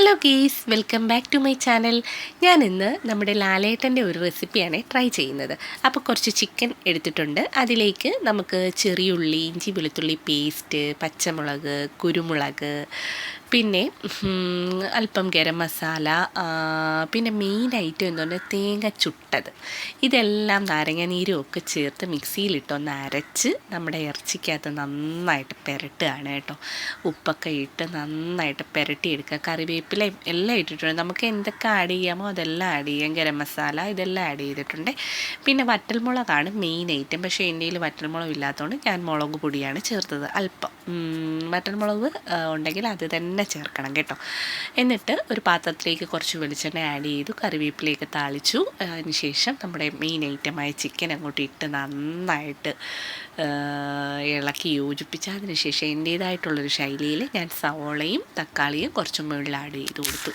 Hello guys, welcome back to my channel. ഞാൻ ഇന്ന് നമ്മുടെ ലാലേട്ടൻ്റെ ഒരു റെസിപ്പിയാണ് ട്രൈ ചെയ്യുന്നത്. അപ്പോൾ കുറച്ച് ചിക്കൻ എടുത്തിട്ടുണ്ട്. അതിലേക്ക് നമുക്ക് ചെറിയുള്ളി, ഇഞ്ചി വെളുത്തുള്ളി പേസ്റ്റ്, പച്ചമുളക്, കുരുമുളക്, പിന്നെ അല്പം ഗരം മസാല, പിന്നെ മെയിൻ ഐറ്റം എന്ന് പറഞ്ഞാൽ തേങ്ങ ചുട്ടത്. ഇതെല്ലാം നാരങ്ങ നീരും ഒക്കെ ചേർത്ത് മിക്സിയിലിട്ടൊന്ന് അരച്ച് നമ്മുടെ ഇറച്ചിക്കകത്ത് നന്നായിട്ട് പുരട്ടുകയാണ് കേട്ടോ. ഉപ്പൊക്കെ ഇട്ട് നന്നായിട്ട് പുരട്ടിയെടുക്കുക. കറിവേപ്പില എല്ലാം ഇട്ടിട്ടുണ്ട്. നമുക്ക് എന്തൊക്കെ ആഡ് ചെയ്യാമോ അതെല്ലാം ആഡ് ചെയ്യാം. ഗരം മസാല ഇതെല്ലാം ആഡ് ചെയ്തിട്ടുണ്ട്. പിന്നെ വറ്റൽമുളകാണ് മെയിൻ ഐറ്റം. പക്ഷേ എൻ്റെ കയ്യിൽ വറ്റൽമുളക് ഇല്ലാത്തതുകൊണ്ട് ഞാൻ മുളക് പൊടിയാണ് ചേർത്തത്. അല്പം വറ്റൽമുളക് ഉണ്ടെങ്കിൽ അത് തന്നെ ചേർക്കണം കേട്ടോ. എന്നിട്ട് ഒരു പാത്രത്തിലേക്ക് കുറച്ച് വെളിച്ചെണ്ണ ആഡ് ചെയ്തു, കറിവേപ്പിലേക്ക് താളിച്ചു. അതിന് ശേഷം നമ്മുടെ മെയിൻ ഐറ്റമായ ചിക്കൻ അങ്ങോട്ട് ഇട്ട് നന്നായിട്ട് ഇളക്കി യോജിപ്പിച്ച് അതിന് ശേഷം എൻ്റേതായിട്ടുള്ളൊരു ശൈലിയിൽ ഞാൻ സവോളയും തക്കാളിയും കുറച്ചും മുകളിൽ ആഡ് ചെയ്ത് കൊടുത്തു.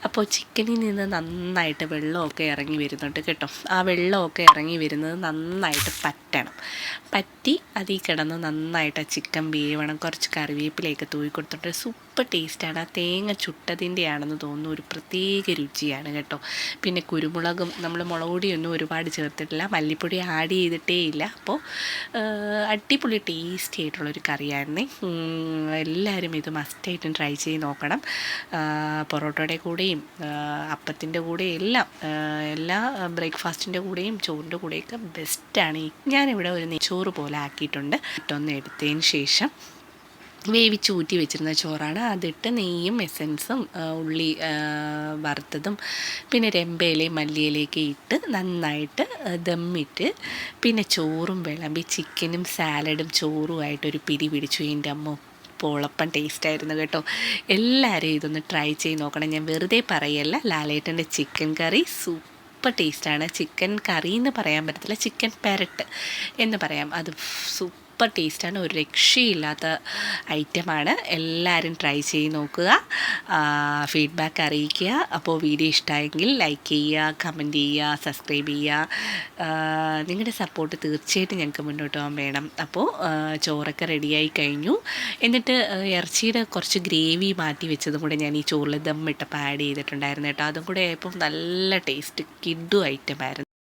അപ്പോൾ ചിക്കനിൽ നിന്ന് നന്നായിട്ട് വെള്ളമൊക്കെ ഇറങ്ങി വരുന്നുണ്ട് കേട്ടോ. ആ വെള്ളമൊക്കെ ഇറങ്ങി വരുന്നത് നന്നായിട്ട് പറ്റി അതിൽ കിടന്ന് നന്നായിട്ട് ആ ചിക്കൻ വേവണം. കുറച്ച് കറിവേപ്പിലയൊക്കെ തൂവി കൊടുത്തിട്ട് സൂപ്പർ ടേസ്റ്റാണ്. ആ തേങ്ങ ചുട്ടതിൻ്റെ ആണെന്ന് തോന്നുന്നു, ഒരു പ്രത്യേക രുചിയാണ് കേട്ടോ. പിന്നെ കുരുമുളകും നമ്മൾ മുളക് പൊടിയൊന്നും ഒരുപാട് ചേർത്തിട്ടില്ല, മല്ലിപ്പൊടി ആഡ് ചെയ്തിട്ടേ ഇല്ല. അപ്പോൾ അടിപൊളി ടേസ്റ്റി ആയിട്ടുള്ളൊരു കറിയായിരുന്നേ. എല്ലാവരും ഇത് മസ്റ്റായിട്ടും ട്രൈ ചെയ്ത് നോക്കണം. പൊറോട്ടയുടെ കൂടെയും അപ്പത്തിൻ്റെ കൂടെയും എല്ലാ ബ്രേക്ക്ഫാസ്റ്റിൻ്റെ കൂടെയും ചോറിൻ്റെ കൂടെയൊക്കെ ബെസ്റ്റാണ്. ഞാനിവിടെ ഒരു നെയ്ച്ചോറ് പോലെ ആക്കിയിട്ടുണ്ട്. ഇട്ടൊന്ന് എടുത്തതിന് ശേഷം വേവിച്ച് ഊറ്റി വെച്ചിരുന്ന ചോറാണ്. അതിട്ട് നെയ്യും എസൻസും ഉള്ളി വറുത്തതും പിന്നെ രമ്പയിലയും മല്ലിയിലേക്ക് ഇട്ട് നന്നായിട്ട് ദമ്മിട്ട് പിന്നെ ചോറും വിളമ്പി ചിക്കനും സാലഡും ചോറുമായിട്ടൊരു പിടി പിടിച്ചു. എൻ്റെ അമ്മ പോളപ്പം ടേസ്റ്റായിരുന്നു കേട്ടോ. എല്ലാവരും ഇതൊന്ന് ട്രൈ ചെയ്ത് നോക്കണം. ഞാൻ വെറുതെ പറയല്ല. ലാലേട്ടൻ്റെ ചിക്കൻ കറി സൂപ്പർ ടേസ്റ്റാണ്. ചിക്കൻ കറി എന്ന് പറയാൻ പറ്റത്തില്ല, ചിക്കൻ പെരട്ട് എന്ന് പറയാം. അത് സൂപ്പർ ടേസ്റ്റാണ്. ഒരു രക്ഷയില്ലാത്ത ഐറ്റമാണ്. എല്ലാവരും ട്രൈ ചെയ്ത് നോക്കുക, ഫീഡ്ബാക്ക് അറിയിക്കുക. അപ്പോൾ വീഡിയോ ഇഷ്ടമായെങ്കിൽ ലൈക്ക് ചെയ്യുക, കമൻറ്റ് ചെയ്യുക, സബ്സ്ക്രൈബ് ചെയ്യുക. നിങ്ങളുടെ സപ്പോർട്ട് തീർച്ചയായിട്ടും ഞങ്ങൾക്ക് മുന്നോട്ട് പോകാൻ വേണം. അപ്പോൾ ചോറൊക്കെ റെഡിയായി കഴിഞ്ഞു. എന്നിട്ട് ഇറച്ചിയുടെ കുറച്ച് ഗ്രേവി മാറ്റി വെച്ചതും കൂടെ ഞാൻ ഈ ചോറിൽ ദമ്മിട്ടപ്പോൾ ആഡ് ചെയ്തിട്ടുണ്ടായിരുന്നു കേട്ടോ. അതും കൂടെ ആയപ്പോൾ നല്ല ടേസ്റ്റ് കിഡു ഐറ്റമായിരുന്നു.